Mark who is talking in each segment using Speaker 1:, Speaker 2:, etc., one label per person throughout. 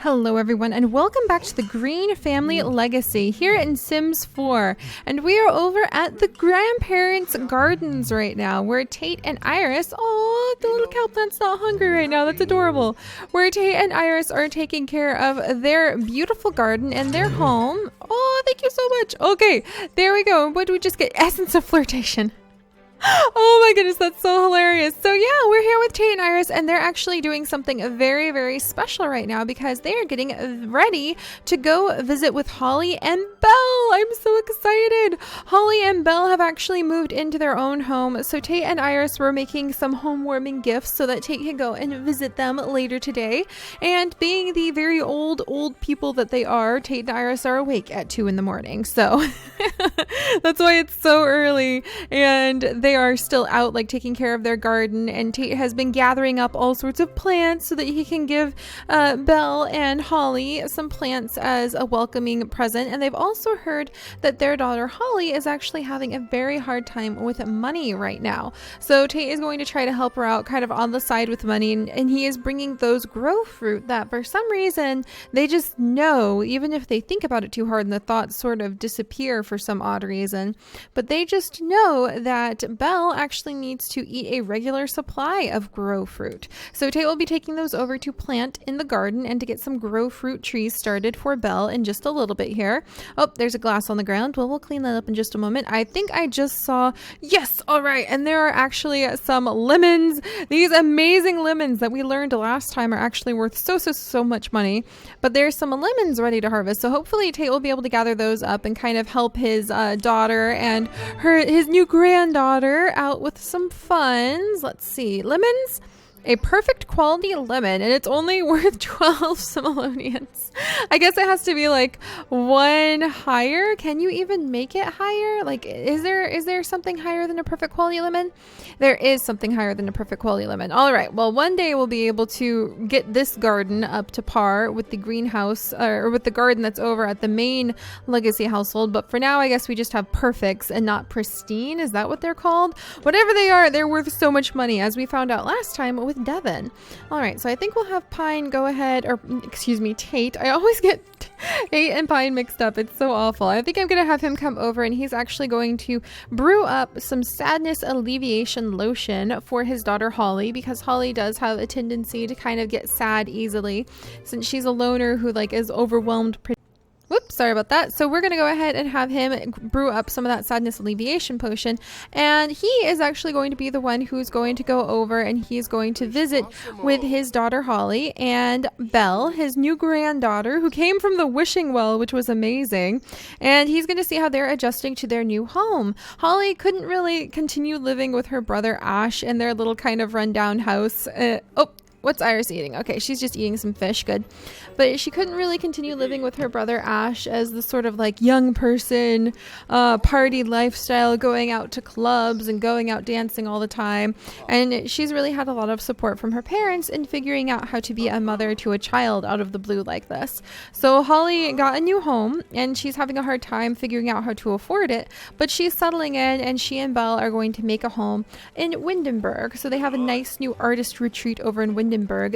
Speaker 1: Hello everyone and welcome back to the Greene Family Legacy here in Sims 4, and we are over at the grandparents' gardens right now where Tate and Iris, oh, the little cow plant's not hungry right now, that's adorable, where Tate and Iris are taking care of their beautiful garden and their home. Oh, thank you so much. Okay, there we go. What did we just get? Essence of flirtation. Oh my goodness, that's so hilarious. So yeah, we're here with Tate and Iris, and they're actually doing something very, very special right now because they are getting ready to go visit with Holly and Belle. I'm so excited. Holly and Belle have actually moved into their own home, so Tate and Iris were making some home warming gifts so that Tate can go and visit them later today. And being the very old people that they are, Tate and Iris are awake at 2 in the morning, so that's why it's so early, and they are still out like taking care of their garden, and Tate has been gathering up all sorts of plants so that he can give Belle and Holly some plants as a welcoming present. And they've also heard that their daughter Holly is actually having a very hard time with money right now, so Tate is going to try to help her out kind of on the side with money, and he is bringing those grow fruit that for some reason they just know, even if they think about it too hard and the thoughts sort of disappear for some odd reason, but they just know that Belle actually needs to eat a regular supply of grow fruit. So Tate will be taking those over to plant in the garden and to get some grow fruit trees started for Belle in just a little bit here. Oh, there's a glass on the ground. Well, we'll clean that up in just a moment. I think I just saw, yes, all right, and there are actually some lemons. These amazing lemons that we learned last time are actually worth so much money, but there's some lemons ready to harvest. So hopefully Tate will be able to gather those up and kind of help his daughter and his new granddaughter out with some funds. Let's see, lemons, a perfect quality lemon, and it's only worth 12 simoleons. I guess it has to be like one higher. Can you even make it higher? Like, is there something higher than a perfect quality lemon? There is something higher than a perfect quality lemon. All right, well, one day we'll be able to get this garden up to par with the greenhouse or with the garden that's over at the main legacy household, but for now I guess we just have perfects and not pristine. Is that what they're called? Whatever they are, they're worth so much money, as we found out last time with Devin. All right, so I think we'll have Pine go ahead, or excuse me, Tate. I always get Tate and Pine mixed up. It's so awful. I think I'm gonna have him come over, and he's actually going to brew up some sadness alleviation lotion for his daughter Holly, because Holly does have a tendency to kind of get sad easily since she's a loner who like is overwhelmed. Whoops, sorry about that. So we're going to go ahead and have him brew up some of that sadness alleviation potion. And he is actually going to be the one who's going to go over and he's going to visit with his daughter Holly and Belle, his new granddaughter, who came from the wishing well, which was amazing. And he's going to see how they're adjusting to their new home. Holly couldn't really continue living with her brother Ash in their little kind of rundown house. What's Iris eating? Okay, she's just eating some fish. Good. But she couldn't really continue living with her brother Ash as the sort of like young person, party lifestyle, going out to clubs and going out dancing all the time. And she's really had a lot of support from her parents in figuring out how to be a mother to a child out of the blue like this. So Holly got a new home and she's having a hard time figuring out how to afford it, but she's settling in, and she and Belle are going to make a home in Windenburg. So they have a nice new artist retreat over in Windenburg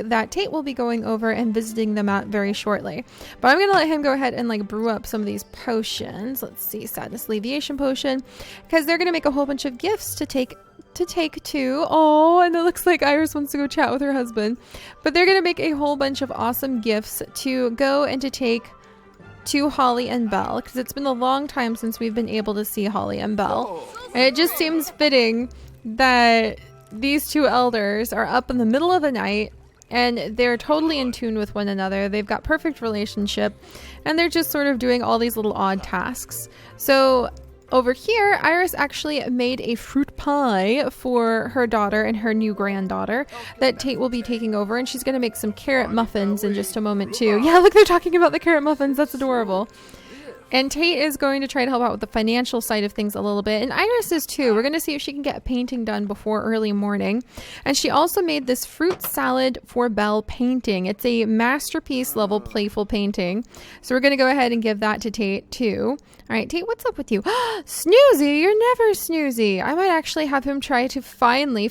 Speaker 1: that Tate will be going over and visiting them at very shortly. But I'm going to let him go ahead and like brew up some of these potions. Let's see, sadness alleviation potion, because they're going to make a whole bunch of gifts to take to. Oh, and it looks like Iris wants to go chat with her husband. But they're going to make a whole bunch of awesome gifts to go and to take to Holly and Belle, because it's been a long time since we've been able to see Holly and Belle. And it just seems fitting that these two elders are up in the middle of the night and they're totally in tune with one another. They've got perfect relationship and they're just sort of doing all these little odd tasks. So over here, Iris actually made a fruit pie for her daughter and her new granddaughter that Tate will be taking over, and she's going to make some carrot muffins in just a moment too. Yeah, look, they're talking about the carrot muffins. That's adorable. And Tate is going to try to help out with the financial side of things a little bit. And Iris is too. We're going to see if she can get a painting done before early morning. And she also made this fruit salad for Belle painting. It's a masterpiece level playful painting. So we're going to go ahead and give that to Tate too. All right, Tate, what's up with you? Snoozy, you're never snoozy. I might actually have him try to finally,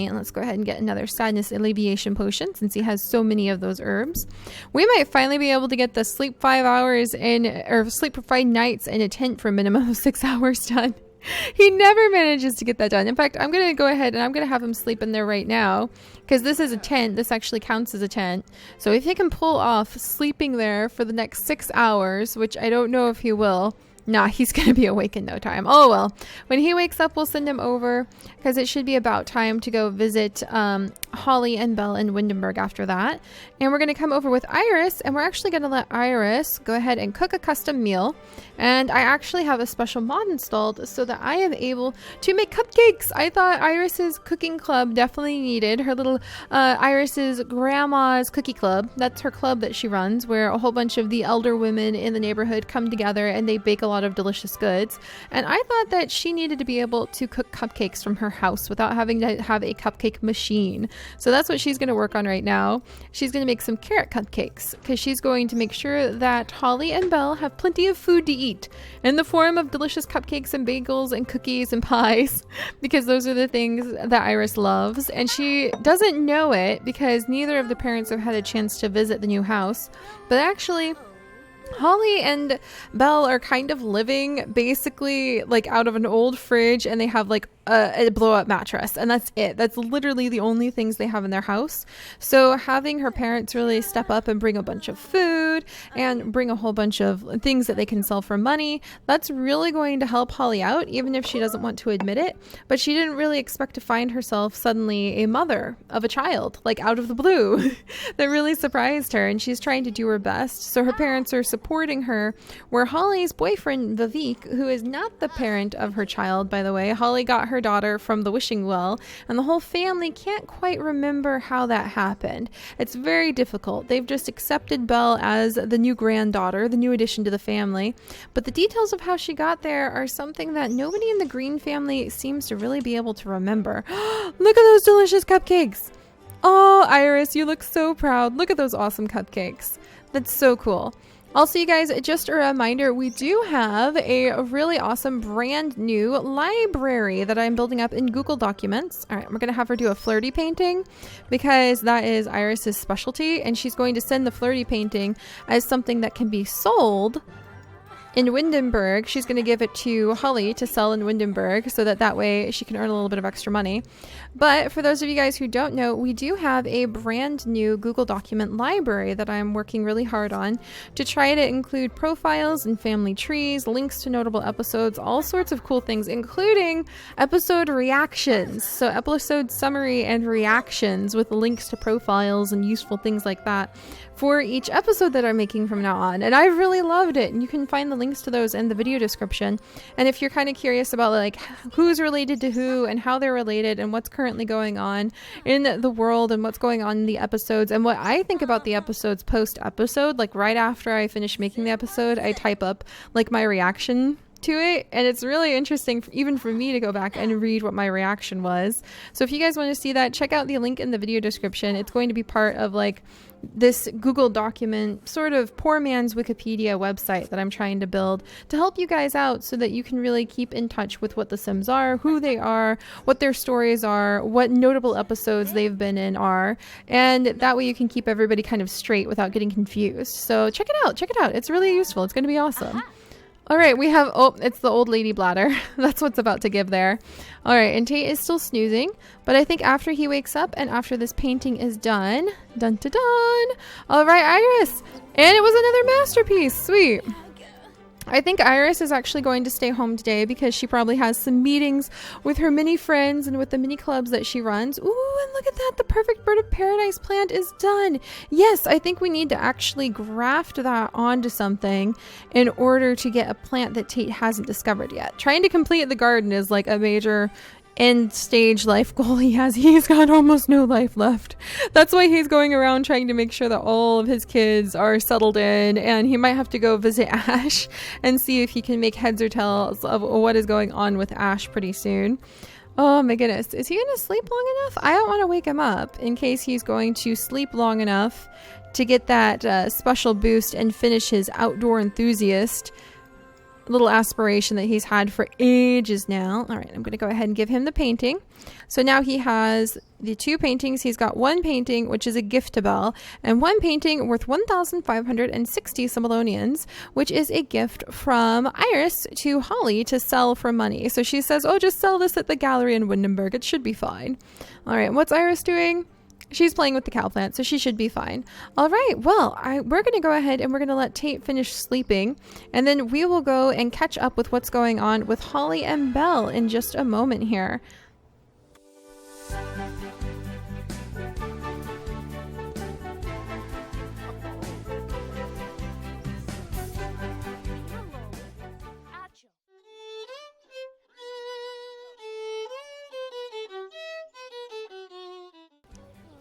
Speaker 1: and let's go ahead and get another sadness alleviation potion since he has so many of those herbs. We might finally be able to get the sleep 5 hours in, or sleep for 5 nights in a tent for a minimum of 6 hours done. He never manages to get that done. In fact, I'm going to go ahead and I'm going to have him sleep in there right now because this is a tent. This actually counts as a tent. So if he can pull off sleeping there for the next 6 hours, which I don't know if he will, nah, he's going to be awake in no time. Oh, well, when he wakes up, we'll send him over because it should be about time to go visit Holly and Belle in Windenburg after that. And we're going to come over with Iris, and we're actually going to let Iris go ahead and cook a custom meal. And I actually have a special mod installed so that I am able to make cupcakes. I thought Iris's cooking club definitely needed her little Iris's grandma's cookie club. That's her club that she runs, where a whole bunch of the elder women in the neighborhood come together and they bake a lot of delicious goods. And I thought that she needed to be able to cook cupcakes from her house without having to have a cupcake machine. So that's what she's going to work on right now. She's going to make some carrot cupcakes because she's going to make sure that Holly and Belle have plenty of food to eat in the form of delicious cupcakes and bagels and cookies and pies, because those are the things that Iris loves. And she doesn't know it because neither of the parents have had a chance to visit the new house. But actually, Holly and Belle are kind of living basically like out of an old fridge, and they have like a blow-up mattress, and that's it. That's literally the only things they have in their house. So having her parents really step up and bring a bunch of food and bring a whole bunch of things that they can sell for money, that's really going to help Holly out, even if she doesn't want to admit it. But she didn't really expect to find herself suddenly a mother of a child, like out of the blue. That really surprised her, and she's trying to do her best. So her parents are supporting her, where Holly's boyfriend Vivek, who is not the parent of her child, by the way, Holly got her daughter from the wishing well, and the whole family can't quite remember how that happened. It's very difficult. They've just accepted Belle as the new granddaughter, the new addition to the family, but the details of how she got there are something that nobody in the Greene family seems to really be able to remember. Look at those delicious cupcakes. Oh, Iris, you look so proud. Look at those awesome cupcakes. That's so cool. Also, you guys, just a reminder, we do have a really awesome brand new library that I'm building up in Google Documents. All right, we're going to have her do a flirty painting because that is Iris's specialty, and she's going to send the flirty painting as something that can be sold in Windenburg. She's going to give it to Holly to sell in Windenburg so that way she can earn a little bit of extra money. But for those of you guys who don't know, we do have a brand new Google document library that I'm working really hard on to try to include profiles and family trees, links to notable episodes, all sorts of cool things, including episode reactions. So episode summary and reactions with links to profiles and useful things like that for each episode that I'm making from now on. And I've really loved it. And you can find the links to those in the video description. And if you're kind of curious about like who's related to who and how they're related and what's currently going on in the world and what's going on in the episodes and what I think about the episodes post episode, like right after I finish making the episode, I type up like my reaction to it, and it's really interesting even for me to go back and read what my reaction was. So if you guys want to see that, check out the link in the video description. It's going to be part of like this Google document, sort of poor man's Wikipedia website that I'm trying to build to help you guys out so that you can really keep in touch with what the Sims are, who they are, what their stories are, what notable episodes they've been in are, and that way you can keep everybody kind of straight without getting confused. So check it out. It's really useful. It's going to be awesome. All right, we have, it's the old lady bladder. That's what's about to give there. All right, and Tate is still snoozing, but I think after he wakes up and after this painting is done, dun. All right, Iris, and it was another masterpiece. Sweet. I think Iris is actually going to stay home today because she probably has some meetings with her mini friends and with the mini clubs that she runs. Ooh, and look at that. The perfect bird of paradise plant is done. Yes, I think we need to actually graft that onto something in order to get a plant that Tate hasn't discovered yet. Trying to complete the garden is like a major end stage life goal he has. He's got almost no life left. That's why he's going around trying to make sure that all of his kids are settled in, and he might have to go visit Ash and see if he can make heads or tails of what is going on with Ash pretty soon. Oh my goodness. Is he going to sleep long enough? I don't want to wake him up in case he's going to sleep long enough to get that special boost and finish his outdoor enthusiast little aspiration that he's had for ages now. All right, I'm going to go ahead and give him the painting. So now he has the 2 paintings. He's got 1 painting, which is a gift to Belle, and 1 painting worth 1,560 simoleons, which is a gift from Iris to Holly to sell for money. So she says, oh, just sell this at the gallery in Windenburg. It should be fine. All right, what's Iris doing? She's playing with the cow plant, so she should be fine. All right, well, we're going to go ahead and we're going to let Tate finish sleeping, and then we will go and catch up with what's going on with Holly and Belle in just a moment here.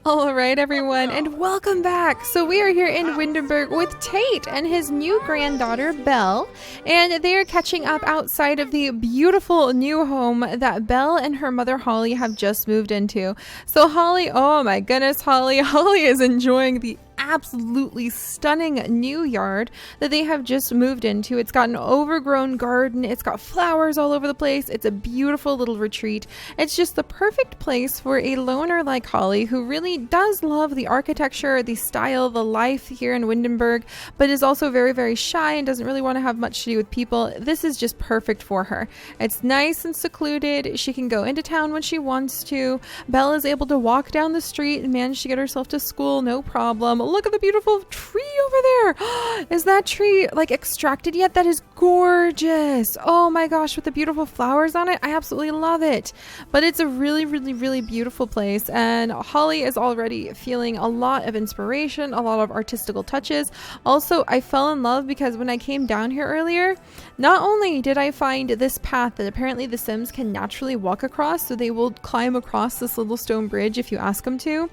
Speaker 1: All right, everyone, and welcome back. So we are here in Windenburg with Tate and his new granddaughter, Belle, and they are catching up outside of the beautiful new home that Belle and her mother, Holly, have just moved into. So Holly, oh my goodness, Holly is enjoying the absolutely stunning new yard that they have just moved into. It's got an overgrown garden. It's got flowers all over the place. It's a beautiful little retreat. It's just the perfect place for a loner like Holly, who really does love the architecture, the style, the life here in Windenburg, but is also very, very shy and doesn't really want to have much to do with people. This is just perfect for her. It's nice and secluded. She can go into town when she wants to. Belle is able to walk down the street and manage to get herself to school, no problem. Look at the beautiful tree over there. Is that tree like extracted yet? That is gorgeous. Oh my gosh, with the beautiful flowers on it. I absolutely love it. But it's a really, really, really beautiful place. And Holly is already feeling a lot of inspiration, a lot of artistical touches. Also, I fell in love because when I came down here earlier, not only did I find this path that apparently the Sims can naturally walk across, so they will climb across this little stone bridge if you ask them to,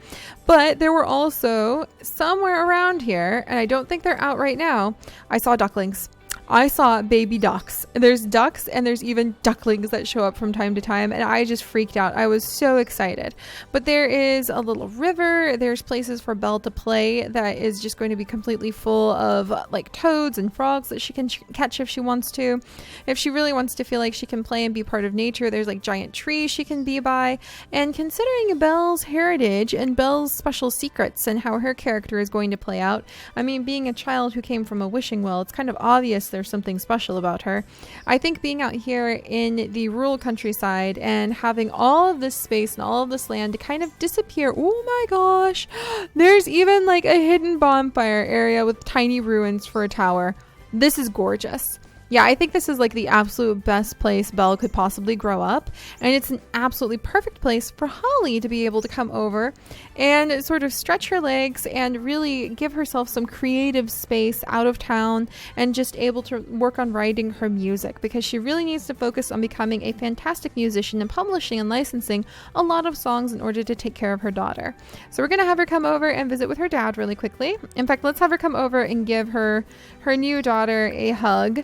Speaker 1: but there were also somewhere around here, and I don't think they're out right now, I saw ducklings. I saw baby ducks. There's ducks and there's even ducklings that show up from time to time, and I just freaked out. I was so excited. But there is a little river. There's places for Belle to play that is just going to be completely full of like toads and frogs that she can catch if she wants to. If she really wants to feel like she can play and be part of nature, there's like giant trees she can be by. And considering Belle's heritage and Belle's special secrets and how her character is going to play out, I mean, being a child who came from a wishing well, it's kind of obvious there's something special about her. I think being out here in the rural countryside and having all of this space and all of this land to kind of disappear. Oh my gosh, there's even like a hidden bonfire area with tiny ruins for a tower. This is gorgeous. Yeah, I think this is like the absolute best place Belle could possibly grow up, and it's an absolutely perfect place for Holly to be able to come over and sort of stretch her legs and really give herself some creative space out of town and just able to work on writing her music, because she really needs to focus on becoming a fantastic musician and publishing and licensing a lot of songs in order to take care of her daughter. So we're going to have her come over and visit with her dad really quickly. In fact, let's have her come over and give her new daughter a hug.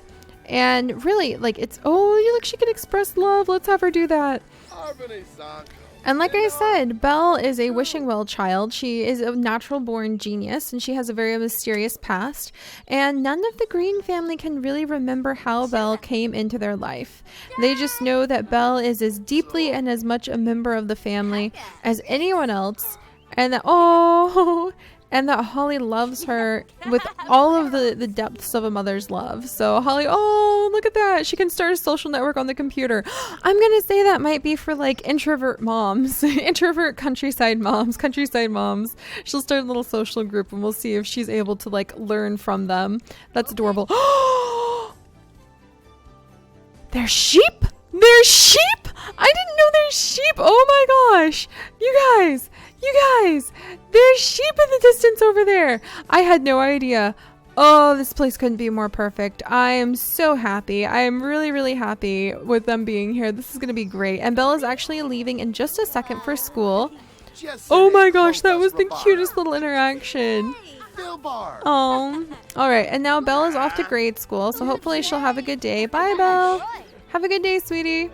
Speaker 1: And really, like, it's, oh, look, she can express love. Let's have her do that. And like I said, Belle is a wishing well child. She is a natural born genius, and she has a very mysterious past. And none of the Greene family can really remember how Belle came into their life. They just know that Belle is as deeply and as much a member of the family as anyone else. And that, and that Holly loves her with all of the depths of a mother's love. So Holly, oh, look at that. She can start a social network on the computer. I'm going to say that might be for like introvert moms, introvert countryside moms. She'll start a little social group, and we'll see if she's able to like learn from them. That's adorable. There's sheep. There's sheep. I didn't know there's sheep. Oh my gosh. You guys, there's sheep in the distance over there. I had no idea. Oh, this place couldn't be more perfect. I am so happy. I am really, really happy with them being here. This is going to be great. And Bella's actually leaving in just a second for school. Oh my gosh, that was the cutest little interaction. Oh, all right. And now Bella's off to grade school, so hopefully she'll have a good day. Bye, Belle. Have a good day, sweetie.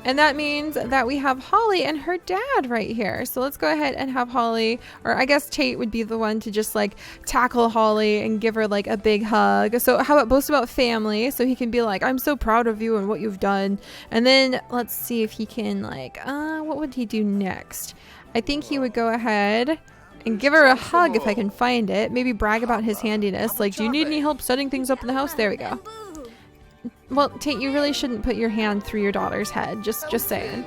Speaker 1: And that means that we have Holly and her dad right here. So let's go ahead and have Holly, or I guess Tate would be the one to just like tackle Holly and give her like a big hug. So how about boast about family? So he can be like, I'm so proud of you and what you've done. And then let's see if he can like, what would he do next? I think he would go ahead and give her a hug if I can find it. Maybe brag about his handiness. Like, do you need any help setting things up in the house? There we go. Well, Tate, you really shouldn't put your hand through your daughter's head. Just saying.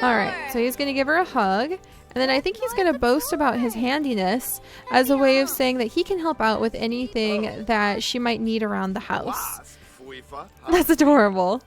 Speaker 1: All right, so he's going to give her a hug. And then I think he's going to boast about his handiness as a way of saying that he can help out with anything that she might need around the house. That's adorable.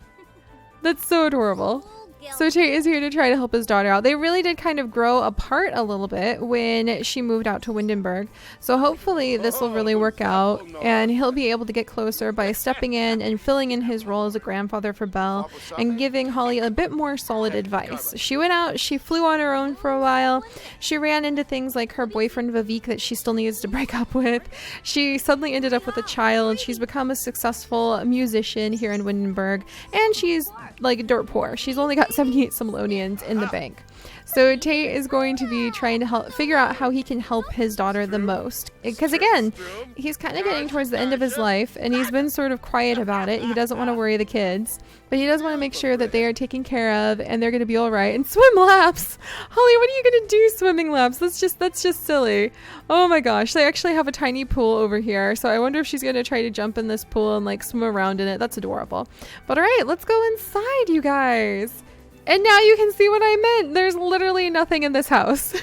Speaker 1: That's so adorable. So Tate is here to try to help his daughter out. They really did kind of grow apart a little bit when she moved out to Windenburg. So hopefully this will really work out and he'll be able to get closer by stepping in and filling in his role as a grandfather for Belle and giving Holly a bit more solid advice. She went out, she flew on her own for a while. She ran into things like her boyfriend Vivek that she still needs to break up with. She suddenly ended up with a child. She's become a successful musician here in Windenburg, and she's like dirt poor. She's only got 78 simoleons in the bank. So Tate is going to be trying to help figure out how he can help his daughter the most. Because again, he's kind of getting towards the end of his life and he's been sort of quiet about it. He doesn't want to worry the kids, but he does want to make sure that they are taken care of and they're going to be all right. And swim laps. Holly, what are you going to do swimming laps? That's just silly. Oh my gosh. They actually have a tiny pool over here. So I wonder if she's going to try to jump in this pool and like swim around in it. That's adorable. But all right, let's go inside, you guys. And now you can see what I meant. There's literally nothing in this house.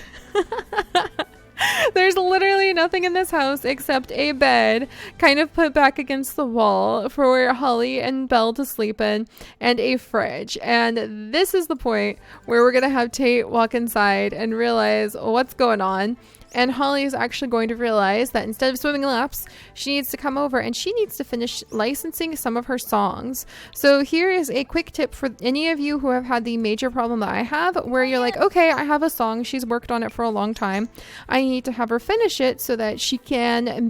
Speaker 1: There's literally nothing in this house except a bed kind of put back against the wall for Holly and Belle to sleep in and a fridge. And this is the point where we're going to have Tate walk inside and realize what's going on. And Holly is actually going to realize that instead of swimming laps, she needs to come over and she needs to finish licensing some of her songs. So here is a quick tip for any of you who have had the major problem that I have, where you're like, okay, I have a song. She's worked on it for a long time. I need to have her finish it so that she can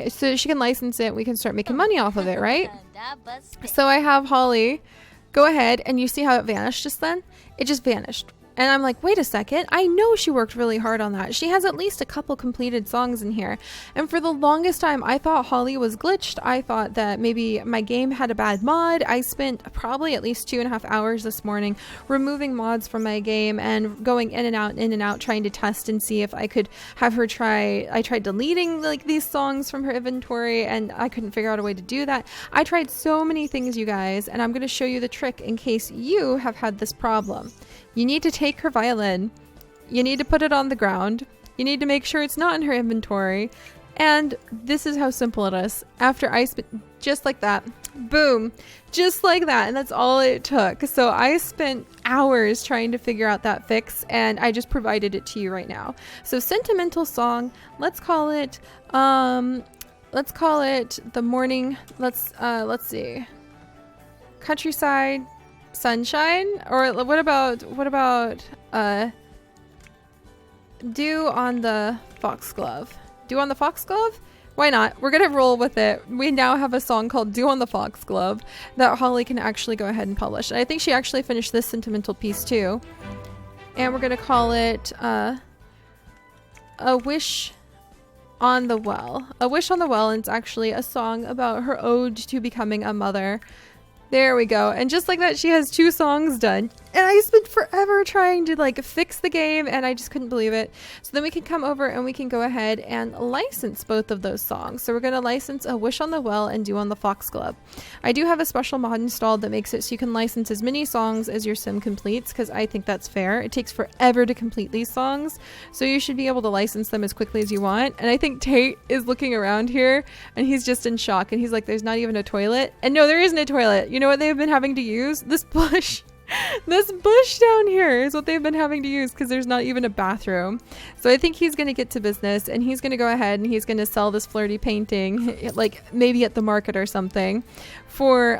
Speaker 1: so she can license it. We can start making money off of it, right? So I have Holly go ahead, and you see how it vanished just then? It just vanished. And I'm like, wait a second, I know she worked really hard on that. She has at least a couple completed songs in here. And for the longest time, I thought Holly was glitched. I thought that maybe my game had a bad mod. I spent probably at least 2.5 hours this morning removing mods from my game and going in and out, trying to test and see if I could have her try. I tried deleting like these songs from her inventory and I couldn't figure out a way to do that. I tried so many things, you guys, and I'm going to show you the trick in case you have had this problem. You need to take her violin, you need to put it on the ground, you need to make sure it's not in her inventory, and this is how simple it is. After I spent, just like that, boom, just like that, and that's all it took. So I spent hours trying to figure out that fix, and I just provided it to you right now. So sentimental song, let's call it the morning, let's see, countryside sunshine, or what about Dew on the Foxglove? Dew on the Foxglove? Why not? We're gonna roll with it. We now have a song called Dew on the Foxglove that Holly can actually go ahead and publish. And I think she actually finished this sentimental piece too. And we're gonna call it A Wish on the Well. A Wish on the Well, and it's actually a song about her ode to becoming a mother. There we go. And just like that, she has 2 songs done. And I spent forever trying to like fix the game and I just couldn't believe it. So then we can come over and we can go ahead and license both of those songs. So we're going to license A Wish on the Well and Dew on the Foxglove. I do have a special mod installed that makes it so you can license as many songs as your sim completes, because I think that's fair. It takes forever to complete these songs, so you should be able to license them as quickly as you want. And I think Tate is looking around here and he's just in shock and he's like, there's not even a toilet. And no, there isn't a toilet. You know what they've been having to use? This bush. This bush down here is what they've been having to use because there's not even a bathroom. So I think he's going to get to business and he's going to go ahead and he's going to sell this flirty painting, like maybe at the market or something, for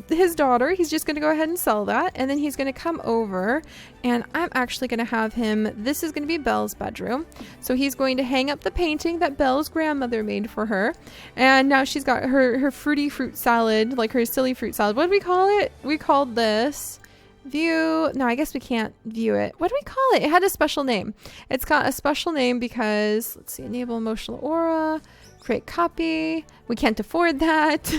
Speaker 1: his daughter. He's just going to go ahead and sell that, and then he's going to come over and I'm actually going to have him, this is going to be Belle's bedroom, so he's going to hang up the painting that Belle's grandmother made for her, and now she's got her fruity fruit salad, like her silly fruit salad. What do we call it? We called this view. No, I guess we can't view it. What do we call it? It had a special name. It's got a special name because, let's see, enable emotional aura, create copy. We can't afford that.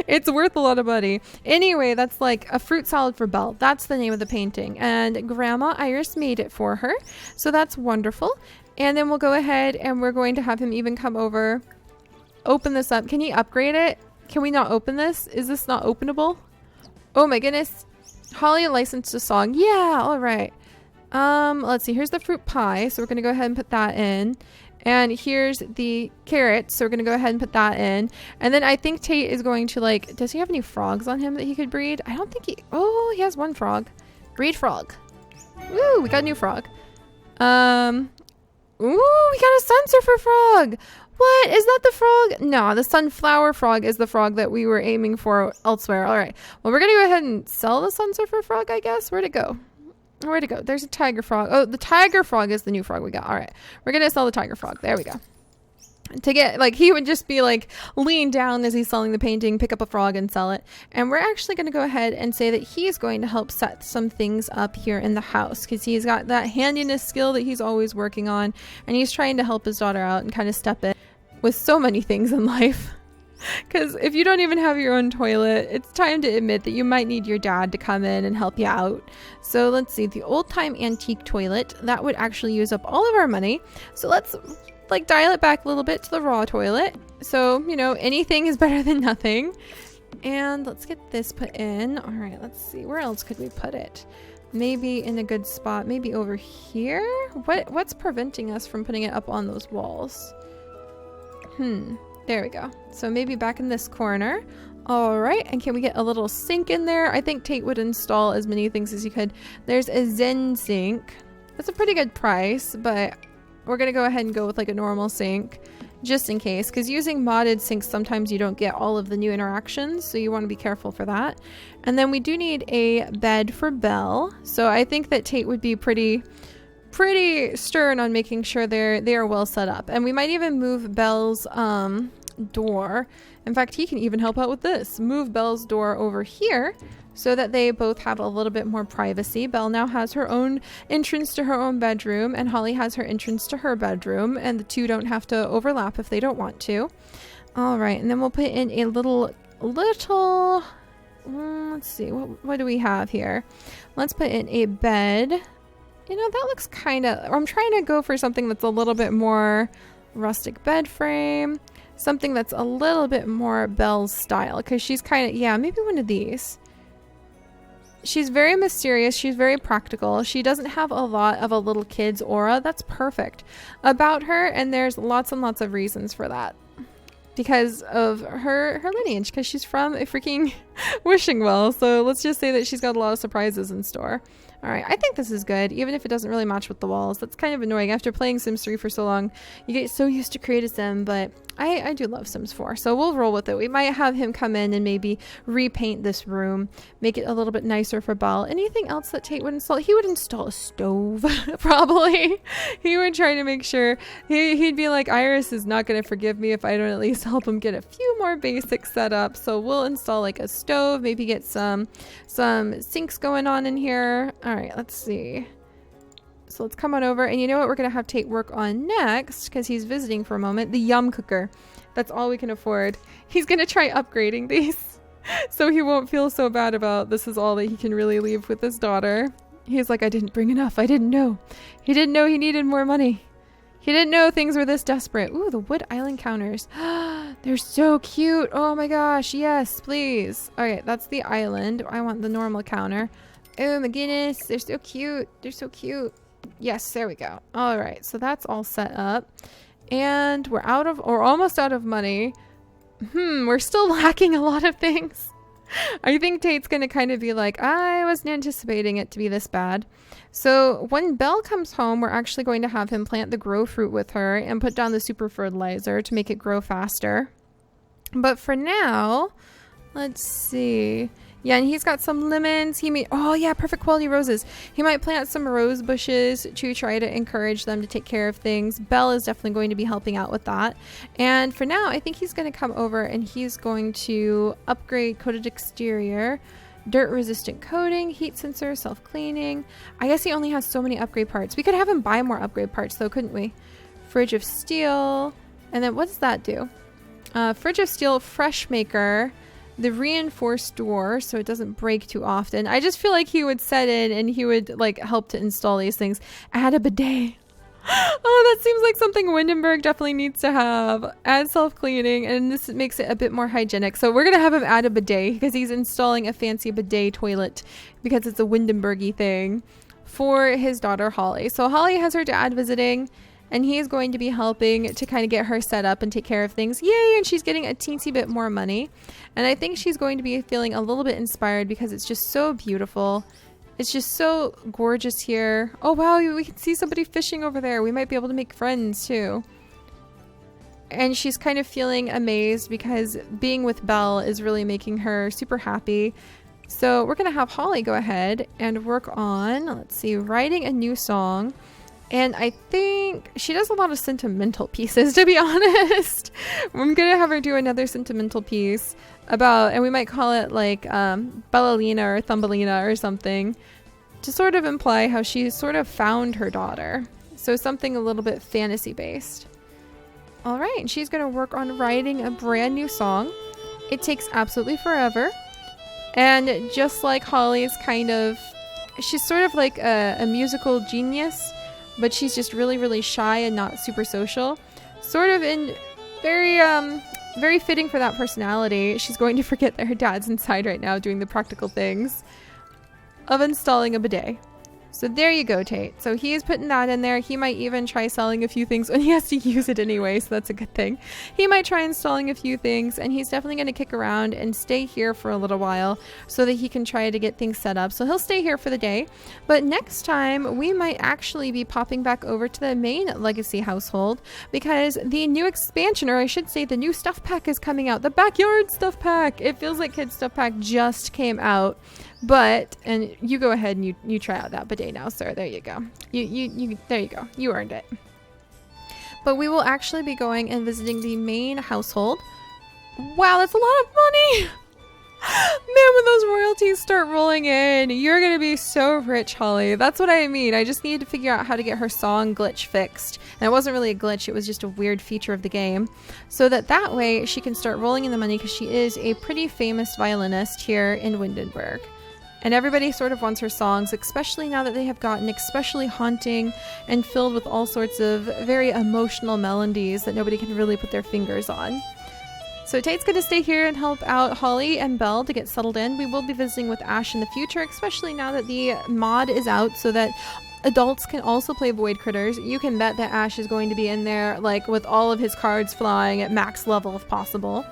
Speaker 1: It's worth a lot of money. Anyway, that's like a fruit salad for Belle. That's the name of the painting. And Grandma Iris made it for her. So that's wonderful. And then we'll go ahead and we're going to have him even come over, open this up. Can he upgrade it? Can we not open this? Is this not openable? Oh my goodness. Holly licensed a song. Yeah, all right. Let's see. Here's the fruit pie. So we're going to go ahead and put that in. And here's the carrots, so we're going to go ahead and put that in. And then I think Tate is going to, like, does he have any frogs on him that he could breed? I don't think he, oh, he has one frog. Breed frog. Woo, we got a new frog. Ooh, we got a sun surfer frog. What? Is that the frog? No, the sunflower frog is the frog that we were aiming for elsewhere. All right. Well, we're going to go ahead and sell the sun surfer frog, I guess. Where'd it go? Where'd it go? There's a tiger frog. Oh, the tiger frog is the new frog we got. All right. We're going to sell the tiger frog. There we go. To get, like, he would just be like lean down as he's selling the painting, pick up a frog and sell it. And we're actually going to go ahead and say that he's going to help set some things up here in the house because he's got that handiness skill that he's always working on. And he's trying to help his daughter out and kind of step in with so many things in life. Because if you don't even have your own toilet, it's time to admit that you might need your dad to come in and help you out. So let's see, the old time antique toilet, that would actually use up all of our money. So let's like dial it back a little bit to the raw toilet. So, you know, anything is better than nothing. And let's get this put in. All right, let's see, where else could we put it? Maybe in a good spot, maybe over here? What's preventing us from putting it up on those walls? There we go. So maybe back in this corner. All right. And can we get a little sink in there? I think Tate would install as many things as he could. There's a Zen sink. That's a pretty good price, but we're going to go ahead and go with like a normal sink just in case, because using modded sinks, sometimes you don't get all of the new interactions. So you want to be careful for that. And then we do need a bed for Belle. So I think that Tate would be pretty stern on making sure they are well set up. And we might even move Belle's door. In fact, he can even help out with this. Move Belle's door over here so that they both have a little bit more privacy. Belle now has her own entrance to her own bedroom, and Holly has her entrance to her bedroom, and the two don't have to overlap if they don't want to. All right, and then we'll put in a little let's see, what do we have here? Let's put in a bed. You know, that looks kind of, I'm trying to go for something that's a little bit more rustic bed frame, something that's a little bit more Belle's style, because she's kind of, yeah, maybe one of these. She's very mysterious. She's very practical. She doesn't have a lot of a little kid's aura. That's perfect about her, and there's lots and lots of reasons for that. Because of her lineage, because she's from a freaking wishing well. So let's just say that she's got a lot of surprises in store. All right, I think this is good, even if it doesn't really match with the walls. That's kind of annoying. After playing Sims 3 for so long, you get so used to Create a Sim, but I do love Sims 4, so we'll roll with it. We might have him come in and maybe repaint this room, make it a little bit nicer for Belle. Anything else that Tate would install? He would install a stove, probably. He would try to make sure, he'd be like, Iris is not going to forgive me if I don't at least help him get a few more basics set up. So we'll install like a stove, maybe get some sinks going on in here. All right, let's see. So let's come on over, and you know what we're going to have Tate work on next, because he's visiting for a moment, the yum cooker. That's all we can afford. He's going to try upgrading these so he won't feel so bad about this is all that he can really leave with his daughter. He's like, I didn't bring enough. I didn't know. He didn't know he needed more money. He didn't know things were this desperate. Ooh, the wood island counters. They're so cute. Oh my gosh. Yes, please. All right, that's the island. I want the normal counter. Oh my goodness. They're so cute. They're so cute. Yes, there we go. All right, so that's all set up, and we're almost out of money. We're still lacking a lot of things. I think Tate's going to kind of be like, I wasn't anticipating it to be this bad. So when Belle comes home, we're actually going to have him plant the grow fruit with her and put down the super fertilizer to make it grow faster. But for now, let's see. Yeah, and he's got some lemons. Oh yeah, perfect quality roses. He might plant some rose bushes to try to encourage them to take care of things. Belle is definitely going to be helping out with that. And for now, I think he's going to come over and he's going to upgrade coated exterior, dirt resistant coating, heat sensor, self-cleaning. I guess he only has so many upgrade parts. We could have him buy more upgrade parts though, couldn't we? Fridge of steel. And then what does that do? Fridge of steel, fresh maker. The reinforced door so it doesn't break too often. I just feel like he would set in and he would like help to install these things. Add a bidet. Oh, that seems like something Windenburg definitely needs to have. Add self-cleaning, and this makes it a bit more hygienic. So we're going to have him add a bidet because he's installing a fancy bidet toilet because it's a Windenburgy thing for his daughter Holly. So Holly has her dad visiting, and he's going to be helping to kind of get her set up and take care of things. Yay! And she's getting a teensy bit more money. And I think she's going to be feeling a little bit inspired because it's just so beautiful. It's just so gorgeous here. Oh wow, we can see somebody fishing over there. We might be able to make friends too. And she's kind of feeling amazed because being with Belle is really making her super happy. So we're going to have Holly go ahead and work on, let's see, writing a new song. And I think she does a lot of sentimental pieces, to be honest. I'm going to have her do another sentimental piece about, and we might call it like Bellalina or Thumbelina or something, to sort of imply how she sort of found her daughter. So something a little bit fantasy based. All right, she's going to work on writing a brand new song. It takes absolutely forever. And just like Holly's she's sort of like a musical genius, but she's just really, really shy and not super social. Sort of in very fitting for that personality. She's going to forget that her dad's inside right now doing the practical things of installing a bidet. So there you go, Tate. So he is putting that in there. He might even try selling a few things when he has to use it anyway, so that's a good thing. He might try installing a few things, and he's definitely going to kick around and stay here for a little while so that he can try to get things set up. So he'll stay here for the day. But next time, we might actually be popping back over to the main Legacy household because the new expansion, or I should say the new stuff pack is coming out. The backyard stuff pack. It feels like Kids Stuff Pack just came out. But, and you go ahead and you try out that bidet now, sir. There you go. There you go. You earned it. But we will actually be going and visiting the main household. Wow, that's a lot of money. Man, when those royalties start rolling in, you're going to be so rich, Holly. That's what I mean. I just needed to figure out how to get her song glitch fixed. And it wasn't really a glitch. It was just a weird feature of the game. So that way she can start rolling in the money because she is a pretty famous violinist here in Windenburg. And everybody sort of wants her songs, especially now that they have gotten especially haunting and filled with all sorts of very emotional melodies that nobody can really put their fingers on. So Tate's going to stay here and help out Holly and Belle to get settled in. We will be visiting with Ash in the future, especially now that the mod is out so that adults can also play Void Critters. You can bet that Ash is going to be in there like with all of his cards flying at max level if possible.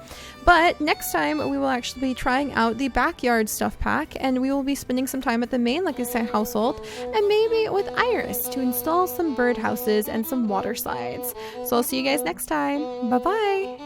Speaker 1: But next time we will actually be trying out the backyard stuff pack, and we will be spending some time at the main Legacy household and maybe with Iris to install some birdhouses and some water slides. So I'll see you guys next time. Bye bye.